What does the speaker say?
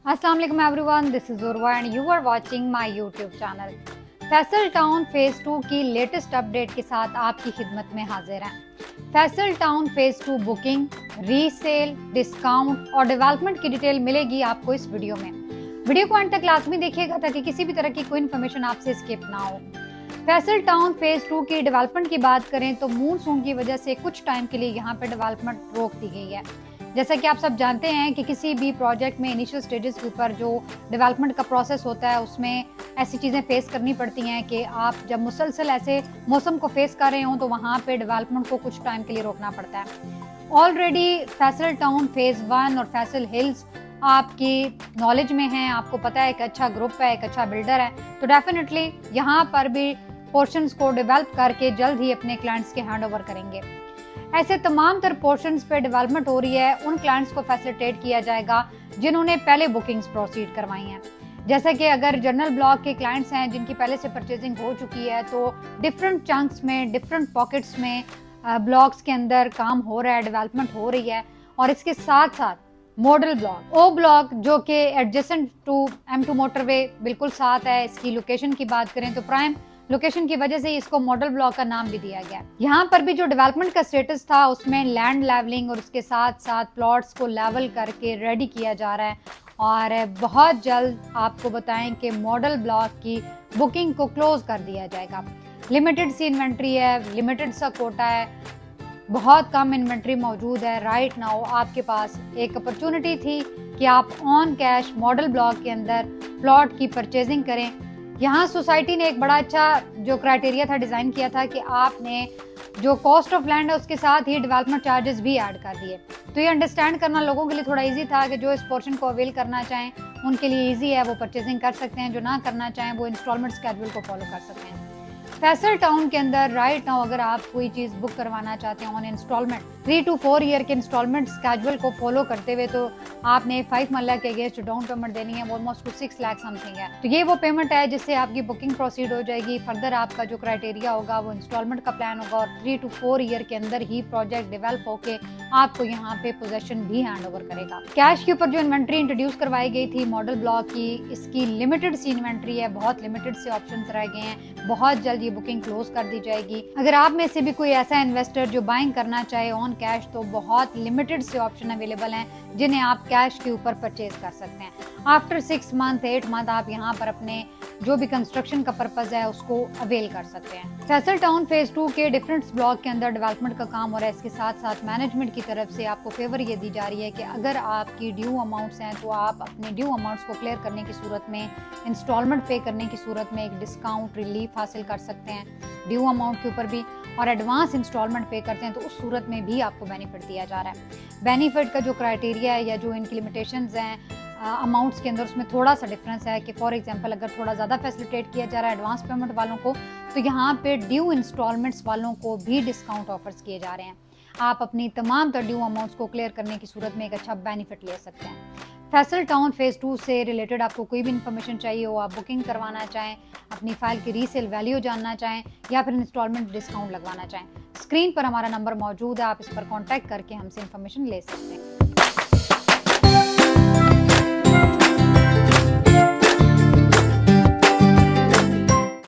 अस्सलाम वालेकुम everyone, this is Urwa and you are watching my YouTube channel. Faisal Town phase 2 की latest update के साथ आपकी खिदमत में हाजिर हैं। Faisal Town phase 2 booking, resale, discount और डेवलपमेंट की डिटेल मिलेगी आपको इस वीडियो में। वीडियो को अंत तक लाजमी देखिएगा ताकि किसी भी तरह की कोई इन्फॉर्मेशन आपसे स्किप ना हो। फैसल टाउन फेज 2 की डेवलपमेंट की बात करें तो मूनसून की वजह से कुछ टाइम के लिए यहाँ पे डेवलपमेंट रोक दी गई है। जैसा कि आप सब जानते हैं कि किसी भी प्रोजेक्ट में इनिशियल स्टेजेस के ऊपर जो डेवलपमेंट का प्रोसेस होता है उसमें ऐसी चीज़ें फेस करनी पड़ती हैं कि आप जब मुसलसल ऐसे मौसम को फेस कर रहे हो तो वहाँ पे डेवलपमेंट को कुछ टाइम के लिए रोकना पड़ता है। ऑलरेडी फैसल टाउन फेज 1 और फैसल हिल्स आपकी नॉलेज में है, आपको पता है एक अच्छा ग्रुप है, एक अच्छा बिल्डर है, तो डेफिनेटली यहाँ पर भी पोर्शंस को डेवलप करके जल्द ही अपने क्लाइंट्स के हैंड ओवर करेंगे। ऐसे तमाम तर पोर्शंस पे डेवलपमेंट हो रही है, उन क्लाइंट्स को फैसिलिटेट किया जाएगा जिन्होंने पहले बुकिंग्स प्रोसीड करवाई हैं। जैसे कि अगर जनरल ब्लॉक के क्लाइंट्स हैं जिनकी पहले से परचेजिंग हो चुकी है तो डिफरेंट चंक्स में, डिफरेंट पॉकेट्स में ब्लॉक्स के अंदर काम हो रहा है, डेवलपमेंट हो रही है। और इसके साथ साथ मॉडल ब्लॉक, ओ ब्लॉक जो कि एडजेसेंट टू M2 मोटरवे बिल्कुल साथ है, इसकी लोकेशन की बात करें तो प्राइम लोकेशन की वजह से इसको मॉडल ब्लॉक का नाम भी दिया गया। यहाँ पर भी जो डेवलपमेंट का स्टेटस था उसमें लैंड लेवलिंग और उसके साथ साथ प्लॉट्स को लेवल करके रेडी किया जा रहा है और बहुत जल्द आपको बताएं कि मॉडल ब्लॉक की बुकिंग को क्लोज कर दिया जाएगा। लिमिटेड सी इन्वेंट्री है, लिमिटेड सा कोटा है, बहुत कम इन्वेंट्री मौजूद है। राइट नाउ आपके पास एक अपॉर्चुनिटी थी कि आप ऑन कैश मॉडल ब्लॉक के अंदर प्लॉट की परचेजिंग करें। यहाँ सोसाइटी ने एक बड़ा अच्छा जो क्राइटेरिया था डिज़ाइन किया था कि आपने जो कॉस्ट ऑफ लैंड है उसके साथ ही डेवलपमेंट चार्जेस भी ऐड कर दिए। तो ये अंडरस्टैंड करना लोगों के लिए थोड़ा इजी था कि जो इस पोर्शन को अवेल करना चाहें उनके लिए इजी है, वो परचेजिंग कर सकते हैं, जो ना करना चाहें वो इंस्टॉलमेंट स्केड्यूल को फॉलो कर सकते हैं। फैसल टाउन के अंदर राइट नाउ अगर आप कोई चीज़ बुक करवाना चाहते हैं ऑन इंस्टॉलमेंट 3 to 4 ईयर के इंस्टॉलमेंट स्केड्यूल को फॉलो करते हुए तो आपने 5 मल्ला के अगेंस्ट डाउन पेमेंट देनी है, ऑलमोस्ट टू 6 लाख समथिंग है। तो ये वो पेमेंट है जिससे आपकी बुकिंग प्रोसीड हो जाएगी। फर्दर आपका जो क्राइटेरिया होगा वो इंस्टॉलमेंट का प्लान होगा और 3 to 4 ईयर के अंदर ही प्रोजेक्ट डेवलप होके आपको यहाँ पे पोजेशन भी हैंड ओवर करेगा। कैश के ऊपर जो इन्वेंट्री इंट्रोड्यूस करवाई गई थी मॉडल ब्लॉक की, इसकी लिमिटेड सी इन्वेंट्री है, बहुत लिमिटेड से ऑप्शन रह गए हैं, बहुत जल्द ये बुकिंग क्लोज कर दी जाएगी। अगर आप में से भी कोई ऐसा इन्वेस्टर जो बाइंग करना चाहे ऑन कैश तो बहुत लिमिटेड से ऑप्शन अवेलेबल हैं जिन्हें आप कैश के ऊपर परचेज कर सकते हैं। आफ्टर 6 मंथ 8 मंथ आप यहाँ पर अपने जो भी कंस्ट्रक्शन का पर्पज है उसको अवेल कर सकते हैं। फैसल टाउन फेज 2 के डिफरेंट ब्लॉक के अंदर डेवलपमेंट का काम हो रहा है। इसके साथ साथ मैनेजमेंट की तरफ से आपको फेवर ये दी जा रही है कि अगर आपकी ड्यू अमाउंट्स हैं तो आप अपने ड्यू अमाउंट्स को क्लियर करने की सूरत में, इंस्टॉलमेंट पे करने की सूरत में एक डिस्काउंट रिलीफ हासिल कर सकते हैं ड्यू अमाउंट के ऊपर भी, और एडवांस इंस्टॉलमेंट पे करते हैं तो उस सूरत में भी आपको बेनिफिट दिया जा रहा है। बेनिफिट का जो क्राइटेरिया है या जो इनकी लिमिटेशंस हैं अमाउंट्स के अंदर उसमें थोड़ा सा डिफरेंस है कि फॉर एग्जांपल अगर थोड़ा ज़्यादा फैसिलिटेट किया जा रहा है एडवांस पेमेंट वालों को तो यहाँ पे ड्यू इंस्टॉलमेंट्स वालों को भी डिस्काउंट ऑफर्स किए जा रहे हैं। आप अपनी तमाम तर ड्यू अमाउंट्स को क्लियर करने की सूरत में एक अच्छा बेनिफिट ले सकते हैं। फैसल टाउन फेज 2 से रिलेटेड आपको कोई भी इन्फॉर्मेशन चाहिए हो, आप बुकिंग करवाना चाहें, अपनी फाइल की रीसेल वैल्यू जानना चाहें या फिर इंस्टॉलमेंट डिस्काउंट लगवाना चाहें, स्क्रीन पर हमारा नंबर मौजूद है, आप इस पर कॉन्टैक्ट करके हमसे इन्फॉर्मेशन ले सकते हैं।